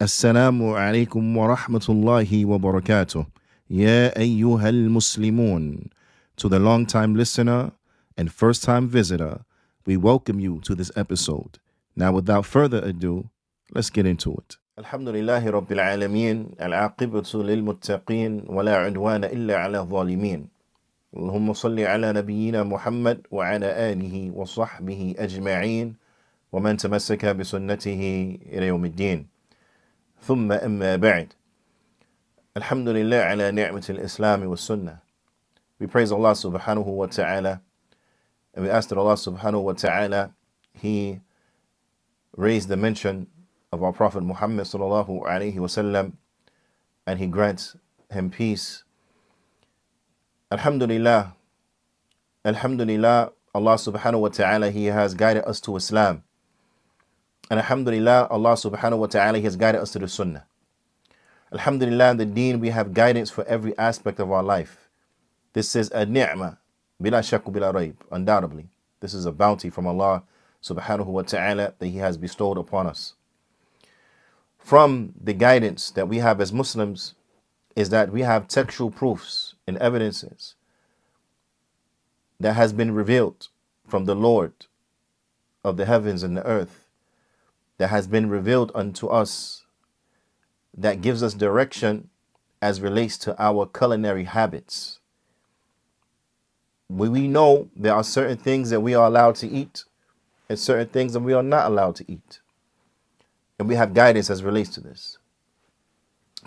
Assalamu alaikum wa rahmatullahi wa barakatuh. Ya ayyuhal Muslimun. To the long-time listener and first-time visitor, we welcome you to this episode. Now, without further ado, let's get into it. Alhamdulillahi Rabbil Alameen, al-aqibatu lil-muttaqeen, wa la udwana illa ala zalimin. Allahumma salli ala nabiyyina Muhammad wa ala alihi wa sahbihi ajma'een, wa man tamassaka bi sunnatihi ila yawmiddin. ثم أما بعد الحمد لله على نعمة الإسلام والسنة. We praise Allah subhanahu wa ta'ala and we ask that Allah subhanahu wa ta'ala He raised the mention of our Prophet Muhammad sallallahu alayhi wasallam and He grants him peace. Alhamdulillah, Alhamdulillah, Allah subhanahu wa ta'ala He has guided us to Islam. And alhamdulillah, Allah subhanahu wa ta'ala has guided us to the Sunnah. Alhamdulillah, in the deen we have guidance for every aspect of our life. This is a ni'mah, bila shakku bila rayb, undoubtedly. This is a bounty from Allah subhanahu wa ta'ala that He has bestowed upon us. From the guidance that we have as Muslims is that we have textual proofs and evidences that has been revealed from the Lord of the heavens and the earth, that has been revealed unto us, that gives us direction as relates to our culinary habits. We know there are certain things that we are allowed to eat and certain things that we are not allowed to eat. And we have guidance as relates to this.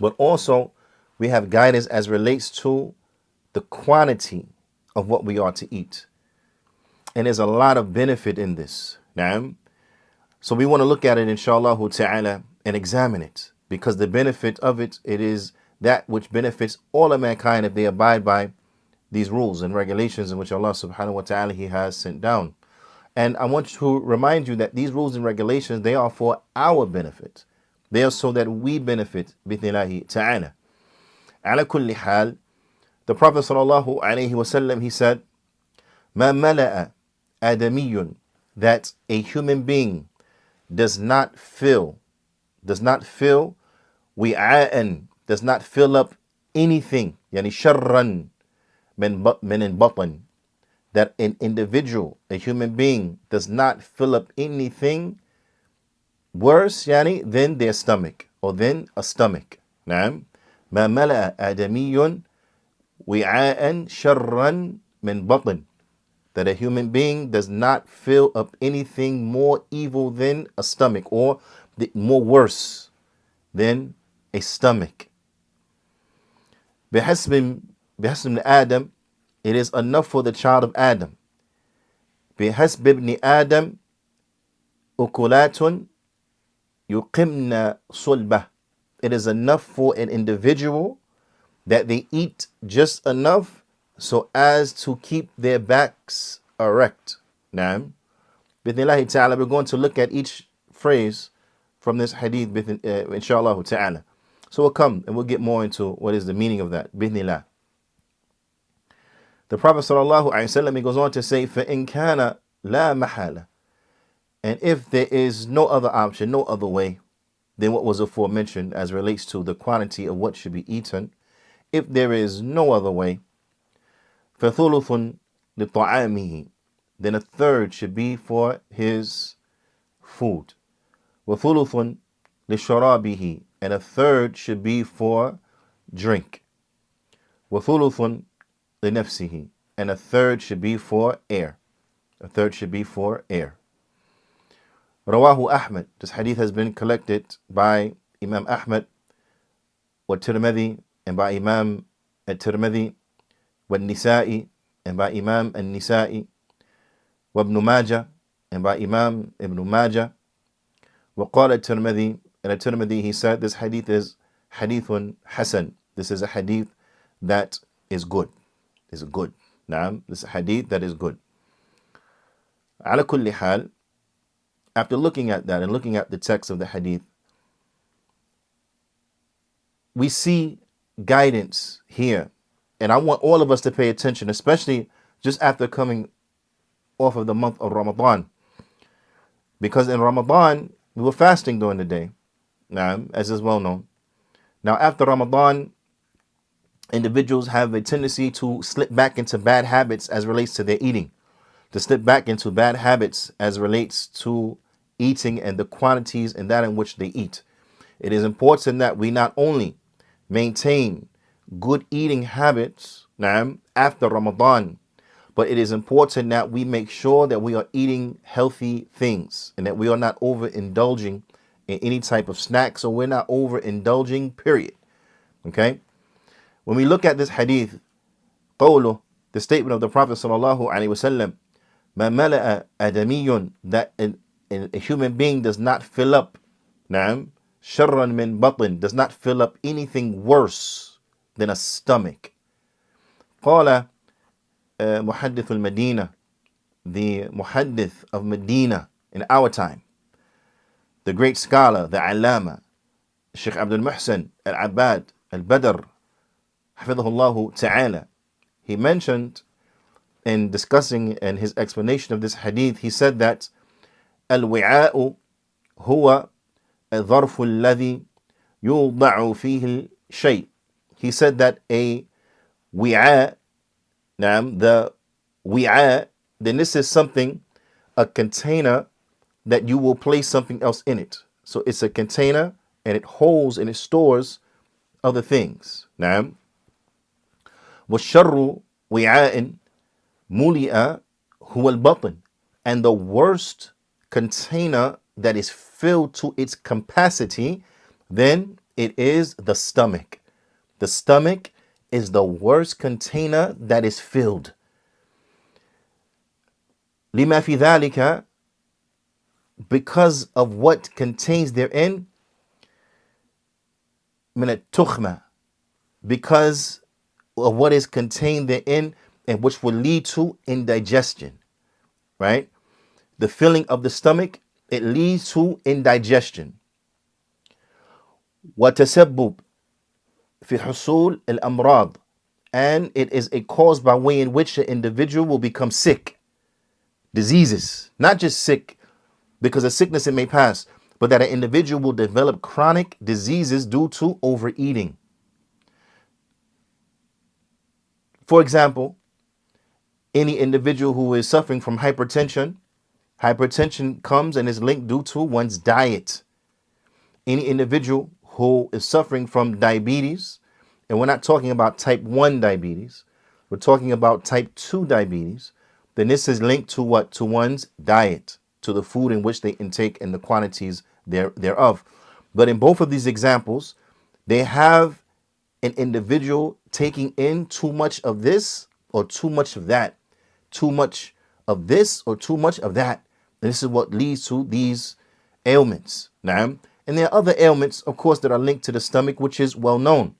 But also we have guidance as relates to the quantity of what we are to eat. And there's a lot of benefit in this. Now, so we want to look at it, inshallah ta'ala, and examine it, because the benefit of it, it is that which benefits all of mankind if they abide by these rules and regulations in which Allah subhanahu wa ta'ala He has sent down. And I want to remind you that these rules and regulations, they are for our benefit. They are so that we benefit, bithnillahi ta'ala. Ala kulli hal, the Prophet sallallahu alayhi wa sallam, he said, Ma mala'a adamiyun, that a human being does not fill wi'a'an, does not fill up anything, yani sharran min batan, that an individual, a human being, does not fill up anything worse, yani, than their stomach, or than a stomach. Naam, ma mala'a adamiyun wi'a'an sharran min batan, that a human being does not fill up anything more evil than a stomach, or more worse than a stomach. بحسب Adam, it is enough for the child of Adam. بحسب ابن Adam أكلات يقمن صلبه. It is enough for an individual that they eat just enough so as to keep their backs erect. Naam. Bithnillahi ta'ala, we're going to look at each phrase from this hadith, inshallah ta'ala. So we'll come and we'll get more into what is the meaning of that. Bithnillah. The Prophet sallallahu alaihi wasallam, he goes on to say, فَإِنْ كَانَ لَا مَحَالَ, and if there is no other option, no other way than what was aforementioned as relates to the quantity of what should be eaten, if there is no other way, فَثُلُثٌ لِطَعَامِهِ, then a third should be for his food. وَثُلُثٌ لِشَرَابِهِ, and a third should be for drink. وَثُلُثٌ لِنَفْسِهِ, and a third should be for air. A third should be for air. Rawahu Ahmad, this hadith has been collected by Imam Ahmad, wa Tirmidhi, and by Imam at-Tirmidhi, والنسائي, and by Imam النسائي, وابن ماجه, and by Imam Ibn Majah, وقال الترمذي, and at-Tirmidhi, he said this hadith is hadithun hasan. This is a hadith that is good. Is good. Naam, this is a hadith that is good. على كل حال, after looking at that and looking at the text of the hadith, we see guidance here. And I want all of us to pay attention, especially just after coming off of the month of Ramadan. Because in Ramadan, we were fasting during the day. as is well known. Now, after Ramadan, individuals have a tendency to slip back into bad habits as relates to their eating, to slip back into bad habits as relates to eating and the quantities and that in which they eat. It is important that we not only maintain good eating habits after Ramadan, but it is important that we make sure that we are eating healthy things and that we are not overindulging in any type of snacks, or we're not overindulging, period. Okay? When we look at this hadith, qawluh, the statement of the Prophet sallallahu alaihi wasallam, ma mala'a adamiyun, that a human being does not fill up, sharran min batin, does not fill up anything worse than a stomach. Qala muhaddith al-Madina, the muhaddith of Medina in our time, the great scholar, the Allama, Sheikh Abdul Muhsin al-Abbad al-Badr, hafidhahullah ta'ala, he mentioned in discussing and his explanation of this hadith, he said that al-wi'a'u huwa al-dharfu alladhi yuda'u fihi al-shay. He said that a wi'a, the wi'a, then this is something, a container that you will place something else in it. So it's a container and it holds and it stores other things. وَالشَّرُّ وِعَاءٍ مُلِئَ هُوَ الْبَطْنِ. And the worst container that is filled to its capacity, then it is the stomach. The stomach is the worst container that is filled. لِمَا فِي ذَلِكَ, because of what contains therein, مِنَ التُخْمَةِ, because of what is contained therein, and which will lead to indigestion, right? The filling of the stomach, it leads to indigestion. وَتَسَبُّبْ فِي حُصُولِ الْأَمْرَاضِ, and it is a cause by way in which the individual will become sick. Diseases, not just sick because of sickness it may pass, but that an individual will develop chronic diseases due to overeating. For example, any individual who is suffering from hypertension comes and is linked due to one's diet. Any individual who is suffering from diabetes, and we're not talking about type 1 diabetes, we're talking about type 2 diabetes, then this is linked to what? To one's diet, to the food in which they intake and the quantities thereof. But in both of these examples, they have an individual taking in too much of this or too much of that, too much of this or too much of that. And this is what leads to these ailments. Now, and there are other ailments, of course, that are linked to the stomach, which is well known.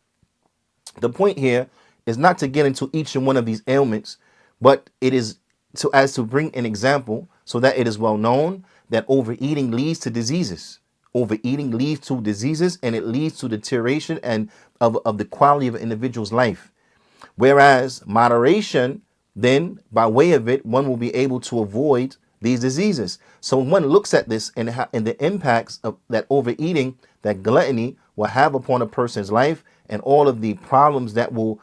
The point here is not to get into each and one of these ailments, but it is to bring an example so that it is well known that overeating leads to diseases. Overeating leads to diseases, and it leads to deterioration and of the quality of an individual's life. Whereas moderation, then by way of it, one will be able to avoid these diseases. So when one looks at this and the impacts of that overeating, that gluttony will have upon a person's life, and all of the problems that will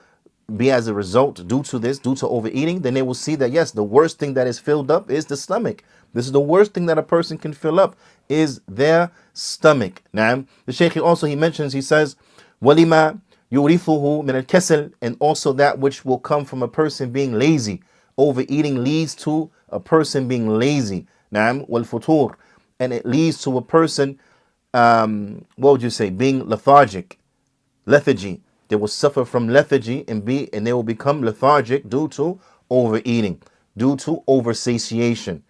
be as a result due to overeating, then they will see that, yes, the worst thing that is filled up is the stomach. This is the worst thing that a person can fill up, is their stomach. Now, the Shaykh also, he says, وَلِمَا يُورِثُهُ مِنَ الْكَسَلِ, and also that which will come from a person being lazy. Overeating leads to a person being lazy. Naam, وَالْفُطُورِ, and it leads to a person, being lethargic. Lethargy. They will suffer from lethargy and they will become lethargic due to overeating, due to oversatiation.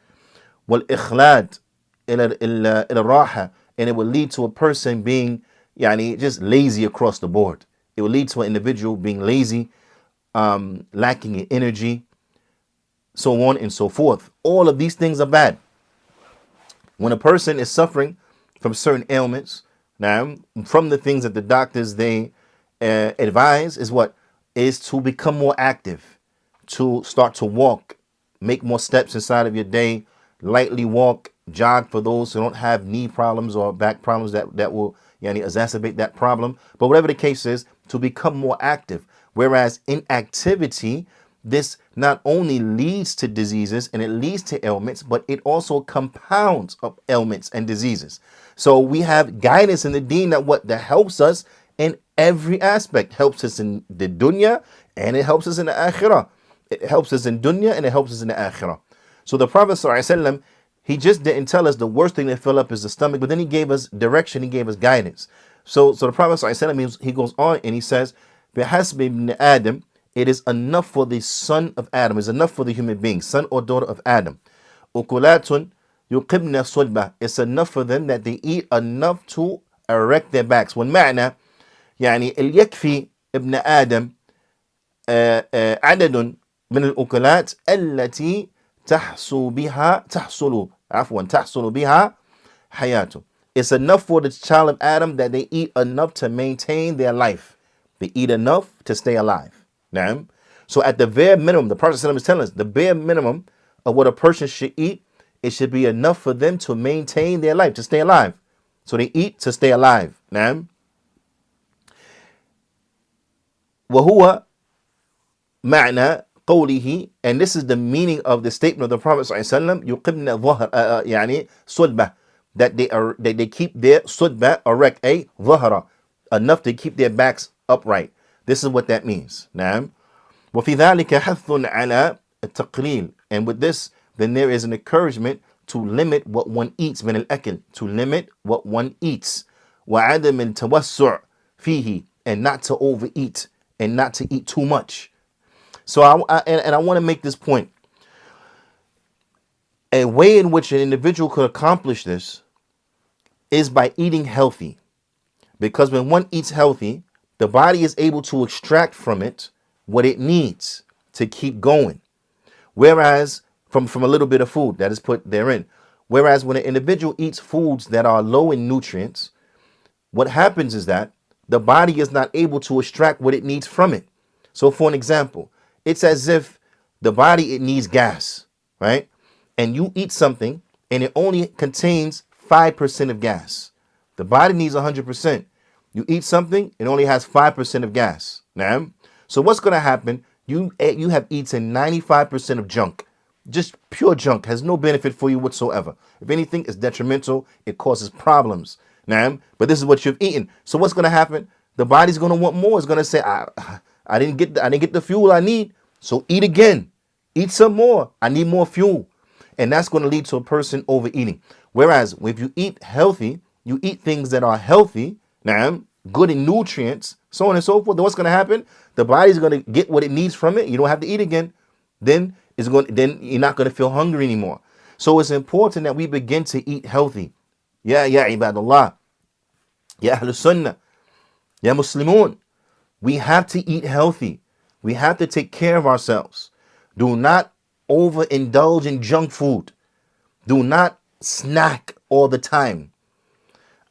وَالْإِخْلَادِ إِلَى الرَّاحَةِ, and it will lead to a person being just lazy across the board. It will lead to an individual being lazy, lacking in energy, so on and so forth. All of these things are bad. When a person is suffering from certain ailments, now from the things that the doctors they advise is to become more active, to start to walk, make more steps inside of your day, lightly walk, jog for those who don't have knee problems or back problems that will exacerbate that problem. But whatever the case is, to become more active. Whereas inactivity, this not only leads to diseases and it leads to ailments, but it also compounds of ailments and diseases. So we have guidance in the deen that helps us in every aspect. Helps us in the dunya and it helps us in the akhirah. It helps us in dunya and it helps us in the akhirah. So the Prophet ﷺ, he just didn't tell us the worst thing that fill up is the stomach, but then he gave us direction, he gave us guidance. So the Prophet ﷺ, he goes on and he says, بِحَسْبِ ibn Adam, it is enough for the son of Adam, it's enough for the human being, son or daughter of Adam. Ukulatun yuqibna sulba, it's enough for them that they eat enough to erect their backs. والمعنى يعني اليكفي ابن آدم عدد من الأكلات التي تحصل بها حياته. It's enough for the child of Adam that they eat enough to maintain their life. They eat enough to stay alive. Now, so at the bare minimum, the Prophet ﷺ is telling us the bare minimum of what a person should eat, it should be enough for them to maintain their life, to stay alive. So they eat to stay alive. Now, وهو معنى قوله, and this is the meaning of the statement of the Prophet ﷺ, يقبن ظهر يعني صلبة, that they keep their صلبة erect, ظهر, enough to keep their backs upright. This is what that means. نعم. وفي ذلك حث على التقليل, and with this then there is an encouragement to limit what one eats من الأكل, to limit what one eats, وعدم التوسع فيه, and not to overeat and not to eat too much. So I want to make this point. A way in which an individual could accomplish this is by eating healthy. Because when one eats healthy, the body is able to extract from it what it needs to keep going. Whereas from a little bit of food that is put therein. Whereas when an individual eats foods that are low in nutrients, what happens is that the body is not able to extract what it needs from it. So for an example, it's as if the body, it needs gas, right? And you eat something and it only contains 5% of gas. The body needs 100%. You eat something, it only has 5% of gas. Now, so what's going to happen? You have eaten 95% of junk. Just pure junk, has no benefit for you whatsoever. If anything, it's detrimental. It causes problems. Now, but this is what you've eaten. So what's going to happen? The body's going to want more. It's going to say, I didn't get the fuel I need. So eat again. Eat some more. I need more fuel. And that's going to lead to a person overeating. Whereas if you eat healthy, you eat things that are healthy, now good in nutrients, so on and so forth, then what's going to happen? The body's going to get what it needs from it. You don't have to eat again. Then you're not going to feel hungry anymore. So it's important that we begin to eat healthy. Ya ibadallah. Ya ahlus sunnah. Ya muslimun. We have to eat healthy. We have to take care of ourselves. Do not overindulge in junk food. Do not snack all the time.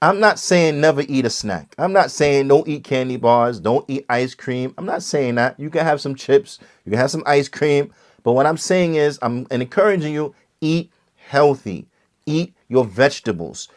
I'm not saying never eat a snack. I'm not saying don't eat candy bars, don't eat ice cream. I'm not saying that. You can have some chips, you can have some ice cream. But what I'm saying is I'm encouraging you, eat healthy. Eat your vegetables.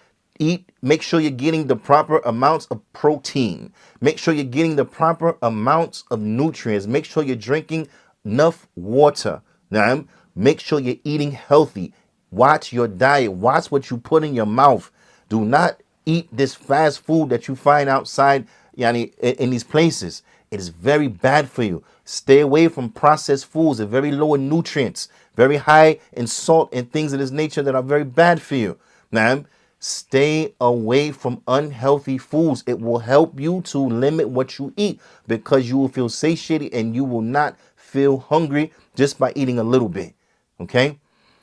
Make sure you're getting the proper amounts of protein. Make sure you're getting the proper amounts of nutrients. Make sure you're drinking enough water. Now, make sure you're eating healthy. Watch your diet. Watch what you put in your mouth. Do not eat this fast food that you find outside in these places. It is very bad for you. Stay away from processed foods. They're very low in nutrients, very high in salt and things of this nature that are very bad for you. Now, stay away from unhealthy foods. It will help you to limit what you eat because you will feel satiated and you will not feel hungry just by eating a little bit. Okay?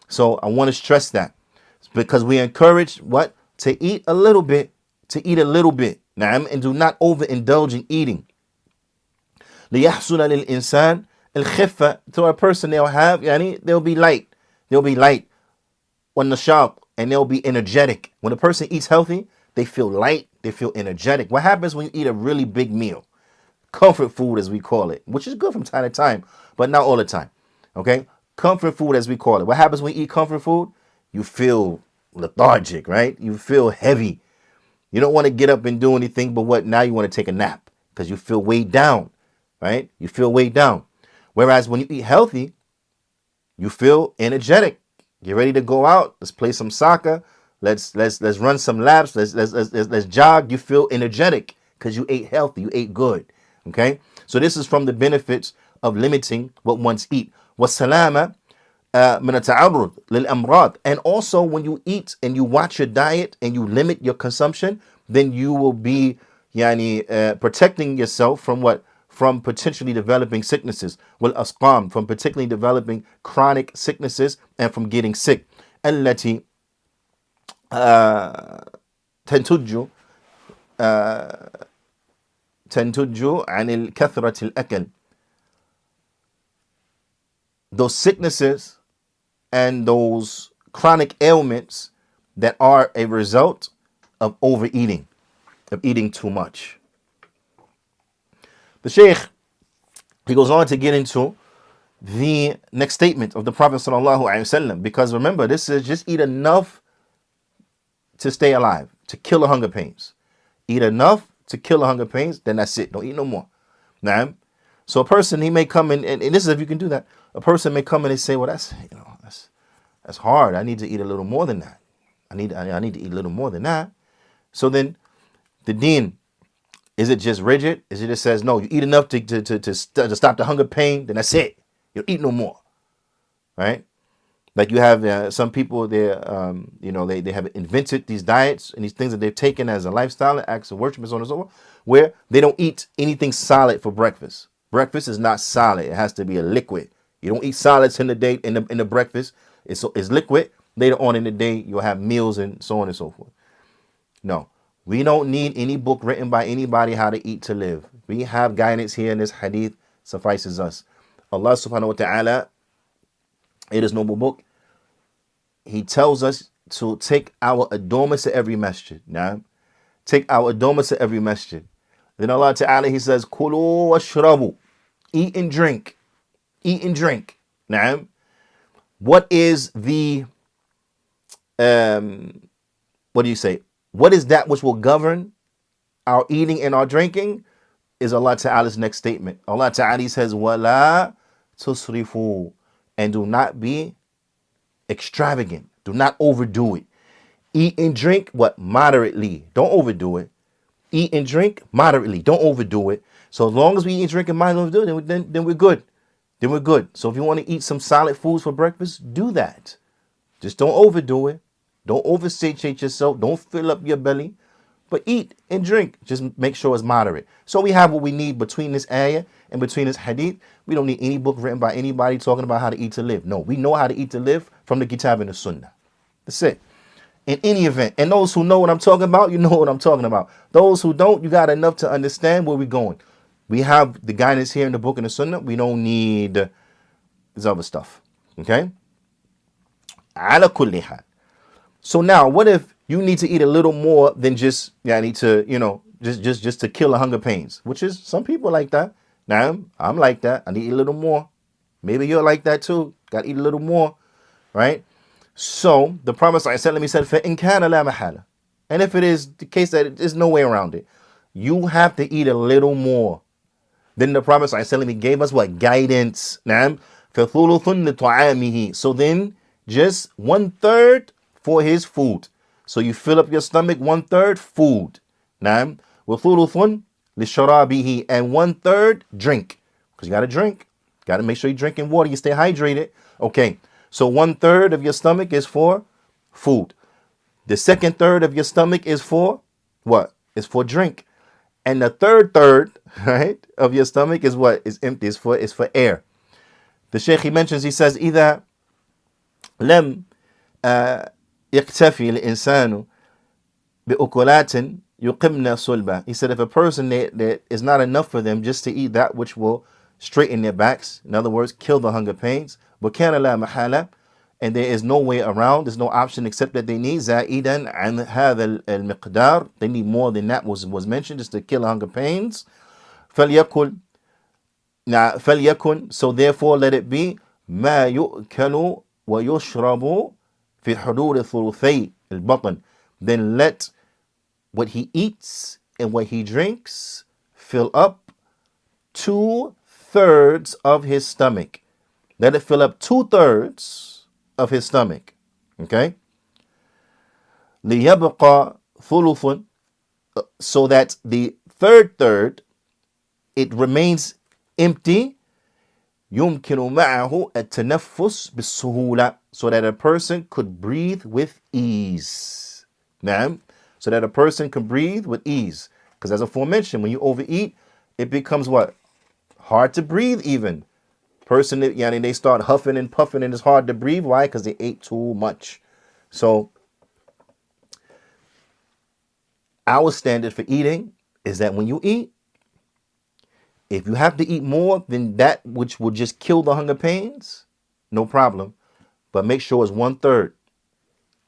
So I want to stress that because we encourage what? To eat a little bit, Now, and do not overindulge in eating. ليحصل للإنسان الخفة, to a person they'll be light. والنشاط, and they'll be energetic. When a person eats healthy, they feel light, they feel energetic. What happens when you eat a really big meal? Comfort food, as we call it, which is good from time to time, but not all the time. Okay? Comfort food, as we call it. What happens when you eat comfort food? You feel lethargic, right? You feel heavy. You don't want to get up and do anything, but what? Now you want to take a nap because you feel weighed down, right? You feel weighed down. Whereas when you eat healthy, you feel energetic. You're ready to go out. Let's play some soccer. Let's run some laps. Let's jog. You feel energetic because you ate healthy. You ate good. Okay. So this is from the benefits of limiting what one's eat. وَالسَّلَامَ مِنَ التَّعَرُّضِ لِلْأَمْرَاضِ. And also when you eat and you watch your diet and you limit your consumption, then you will be protecting yourself from what? From potentially developing sicknesses. Well, from particularly developing chronic sicknesses and from getting sick. التي تنتج عن الكثرة الأكل. Those sicknesses and those chronic ailments that are a result of overeating, of eating too much. The Shaykh, he goes on to get into the next statement of the Prophet ﷺ, because remember, this is just eat enough to stay alive, to kill the hunger pains. Eat enough to kill the hunger pains, then that's it. Don't eat no more. Now, so a person, he may come in, and this is if you can do that. A person may come in and say, well, that's hard. I need to eat a little more than that. I need to eat a little more than that. So then the deen, is it just rigid? Is it just says, no, you eat enough to stop the hunger pain, then that's it. You don't eat no more, right? Like you have some people, they have invented these diets and these things that they've taken as a lifestyle, acts of worship, and so on and so forth, where they don't eat anything solid for breakfast. Breakfast is not solid. It has to be a liquid. You don't eat solids in the day, in the breakfast. It's liquid. Later on in the day, you'll have meals and so on and so forth. No. We don't need any book written by anybody how to eat to live. We have guidance here in this hadith, suffices us. Allah subhanahu wa ta'ala, in his noble book, he tells us to take our adornments to every masjid. Now, take our adornments to every masjid. Then Allah ta'ala, he says, Kulu washrabu. Eat and drink. Eat and drink. Now, what is the, what do you say? What is that which will govern our eating and our drinking? Is Allah Ta'ala's next statement. Allah Ta'ala says, وَلَا تُسْرِفُوا. And do not be extravagant. Do not overdo it. Eat and drink, what? Moderately. Don't overdo it. Eat and drink moderately. Don't overdo it. So as long as we eat and drink and moderately, then we're good. Then we're good. So if you want to eat some solid foods for breakfast, do that. Just don't overdo it. Don't oversatiate yourself. Don't fill up your belly. But eat and drink. Just make sure it's moderate. So we have what we need between this ayah and between this hadith. We don't need any book written by anybody talking about how to eat to live. No, we know how to eat to live from the Kitab and the Sunnah. That's it. In any event, and those who know what I'm talking about, you know what I'm talking about. Those who don't, you got enough to understand where we're going. We have the guidance here in the book and the Sunnah. We don't need this other stuff. Okay? Ala kulli hal. So now, what if you need to eat a little more than just, just to kill the hunger pains, which is some people like that. Now, I'm like that. I need to eat a little more. Maybe you're like that too. Got to eat a little more, right? So the Prophet said, فَإِنْ كَانَ لَا مَحَالَ. And if it is the case that there's no way around it, you have to eat a little more. Then the Prophet he gave us what? Guidance. نعم. فَثُلُثٌ لِطَعَامِهِ. So then just 1/3 for his food. So you fill up your stomach, 1/3 food. Naam. وَثُلُثٌ لِشَرَابِهِ. And 1/3 drink. Because you got to drink. Got to make sure you're drinking water. You stay hydrated. Okay. So 1/3 of your stomach is for food. The second third of your stomach is for what? It's for drink. And the third, right, of your stomach is what? Is empty. It's for air. The Shaykh, he mentions, he says, إِذَا لَمْ يكتفي الإنسان بأكلات يقمن صلبة. He said if a person that is not enough for them just to eat that which will straighten their backs, in other words, kill the hunger pains, وكان لا محالة, and there is no way around, there's no option except that they need زائدا عن هذا المقدار, they need more than that was mentioned just to kill the hunger pains. فليكن, so therefore let it be ما يؤكل ويشرب في حدود ثلثي البطن. Then let what he eats and what he drinks fill up 2/3 of his stomach. Let it fill up 2/3 of his stomach. Okay? لِيَبْقَى ثُلُثٌ, so that the third, it remains empty. يُمْكِنُ مَعَهُ التَّنَفُّسُ بِالسُّهُولَةِ, so that a person could breathe with ease. Now, so that a person can breathe with ease. Because as aforementioned, when you overeat, it becomes what? Hard to breathe even. Person, they start huffing and puffing and it's hard to breathe. Why? Because they ate too much. So our standard for eating is that when you eat, if you have to eat more than that which will just kill the hunger pains, no problem. But make sure it's 1/3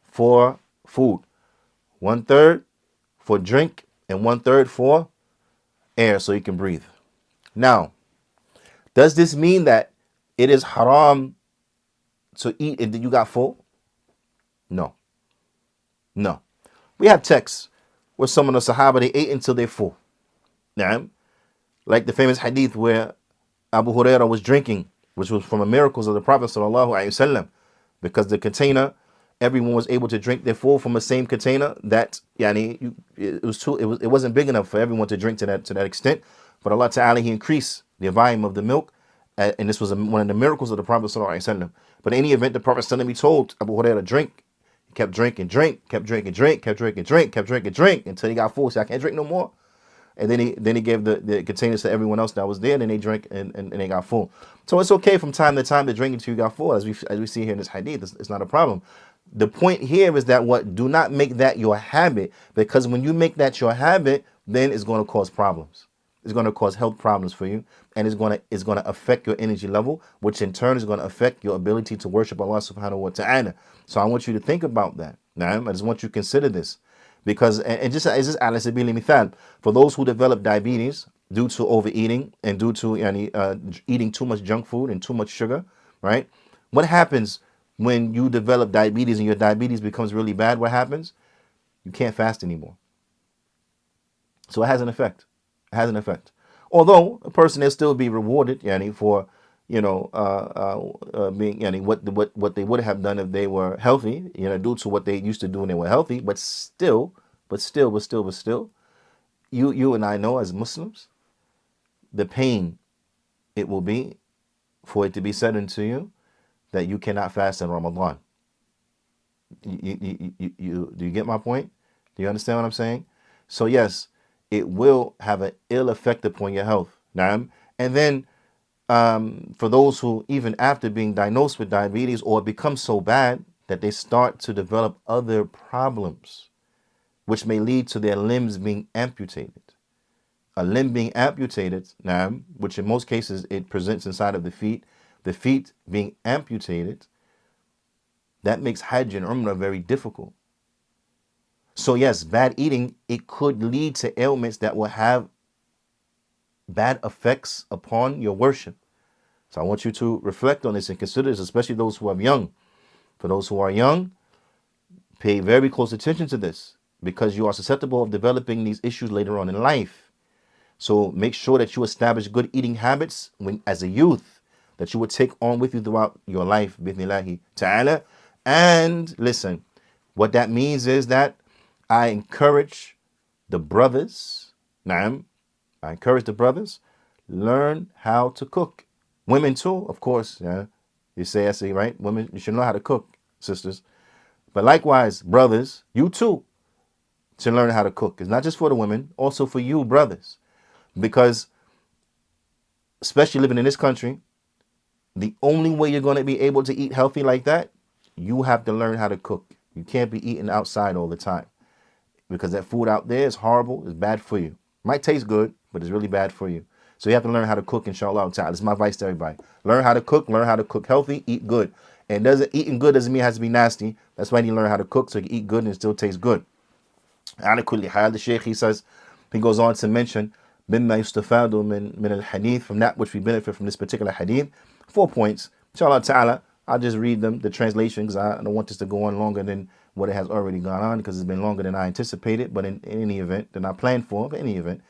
for food, 1/3 for drink, and 1/3 for air so you can breathe. Now, does this mean that it is haram to eat and then you got full? No. No. We have texts where some of the Sahaba, they ate until they're full. Now, like the famous hadith where Abu Hurairah was drinking, which was from the miracles of the Prophet sallallahu alaihi wasallam, because the container, everyone was able to drink their full from the same container. That it wasn't big enough for everyone to drink to that extent. But Allah Ta'ala, He increased the volume of the milk, and this was one of the miracles of the Prophet sallallahu alaihi wasallam. But in any event, the Prophet sallallahu alaihi wasallam, he told Abu Hurairah drink. He kept drinking, kept drinking, until he got full. He said, I can't drink no more. And then he gave the containers to everyone else that was there, and then they drank and they got full. So it's okay from time to time to drink until you got full, as we see here in this hadith. It's not a problem. The point here is that do not make that your habit, because when you make that your habit, then it's going to cause problems. It's going to cause health problems for you, and it's going to affect your energy level, which in turn is going to affect your ability to worship Allah subhanahu wa ta'ala. So I want you to think about that. Now, I just want you to consider this. Because, and just as ala sabili mithal, for those who develop diabetes due to overeating and due to eating too much junk food and too much sugar, right? What happens when you develop diabetes and your diabetes becomes really bad? What happens? You can't fast anymore. So it has an effect. It has an effect. Although a person will still be rewarded, for being what they would have done if they were healthy, due to what they used to do when they were healthy. But still, you and I know as Muslims, the pain it will be for it to be said unto you that you cannot fast in Ramadan. Do you get my point? Do you understand what I'm saying? So yes, it will have an ill effect upon your health. Naam. And then for those who, even after being diagnosed with diabetes, or it becomes so bad that they start to develop other problems, which may lead to their limbs being amputated. A limb being amputated, which in most cases it presents inside of the feet being amputated, that makes Hajj and Umrah very difficult. So yes, bad eating, it could lead to ailments that will have bad effects upon your worship. So I want you to reflect on this and consider this, especially those who are young. For those who are young, pay very close attention to this, because you are susceptible of developing these issues later on in life. So make sure that you establish good eating habits as a youth, that you would take on with you throughout your life, bi'ithnillahi ta'ala. And listen, what that means is that I encourage the brothers, learn how to cook. Women too, of course. Yeah. You say, I say, right? Women, you should know how to cook, sisters. But likewise, brothers, you too should learn how to cook. It's not just for the women, also for you, brothers. Because, especially living in this country, the only way you're going to be able to eat healthy like that, you have to learn how to cook. You can't be eating outside all the time, because that food out there is horrible. It's bad for you. Might taste good, but it's really bad for you. So you have to learn how to cook, inshallah. This is my advice to everybody. Learn how to cook healthy, eat good. And eating good doesn't mean it has to be nasty. That's why you learn how to cook, so you can eat good and it still tastes good. The Shaykh, he goes on to mention, مِمَّا يُسْتَفَادُ مِنَ الْحَدِيثِ, from that which we benefit from this particular hadith. 4 points. Inshallah ta'ala, I'll just read them, the translation, because I don't want this to go on longer than what it has already gone on, because it's been longer than I anticipated, but in any event, than I planned for, in any event.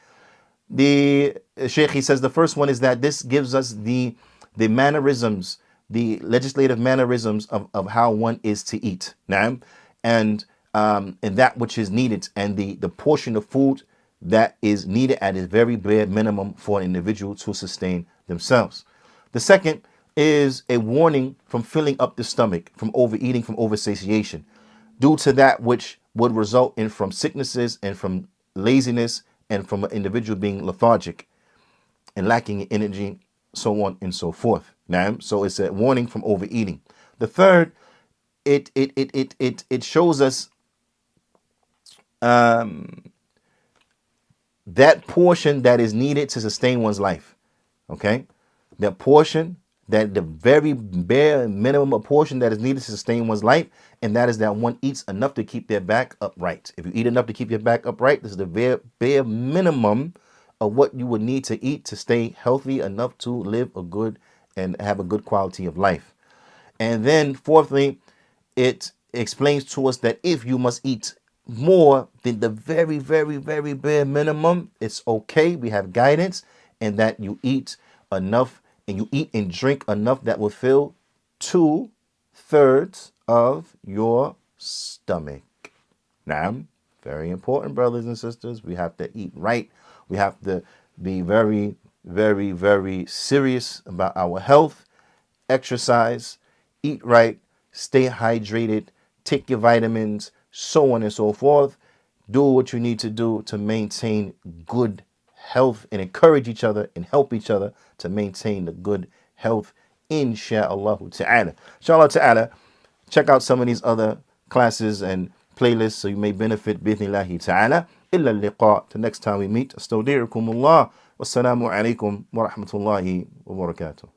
The Sheikh, he says the first one is that this gives us the mannerisms, the legislative mannerisms of how one is to eat. Now, and that which is needed, and the portion of food that is needed at a very bare minimum for an individual to sustain themselves. The second is a warning from filling up the stomach, from overeating, from oversatiation, due to that which would result in from sicknesses and from laziness and from an individual being lethargic and lacking in energy, so on and so forth. Now, so it's a warning from overeating. The third, it shows us that portion that is needed to sustain one's life. Okay, that portion, that the very bare minimum of portion that is needed to sustain one's life, and that is that one eats enough to keep their back upright. If you eat enough to keep your back upright, this is the bare minimum of what you would need to eat to stay healthy enough to live a good and have a good quality of life. And then fourthly, it explains to us that if you must eat more than the very, very, very bare minimum, it's okay. We have guidance, and that you eat enough, and you eat and drink enough that will fill 2/3 of your stomach. Now, very important, brothers and sisters. We have to eat right. We have to be very, very, very serious about our health, exercise, eat right, stay hydrated, take your vitamins, so on and so forth. Do what you need to do to maintain good health, and encourage each other and help each other to maintain the good health, insha'Allah ta'ala. Inshallah ta'ala, check out some of these other classes and playlists so you may benefit bi'ithnillahi ta'ala. Illa liqa, till next time we meet. Astawdirukumullah. Wassalamu alaikum wa rahmatullahi wa barakatuh.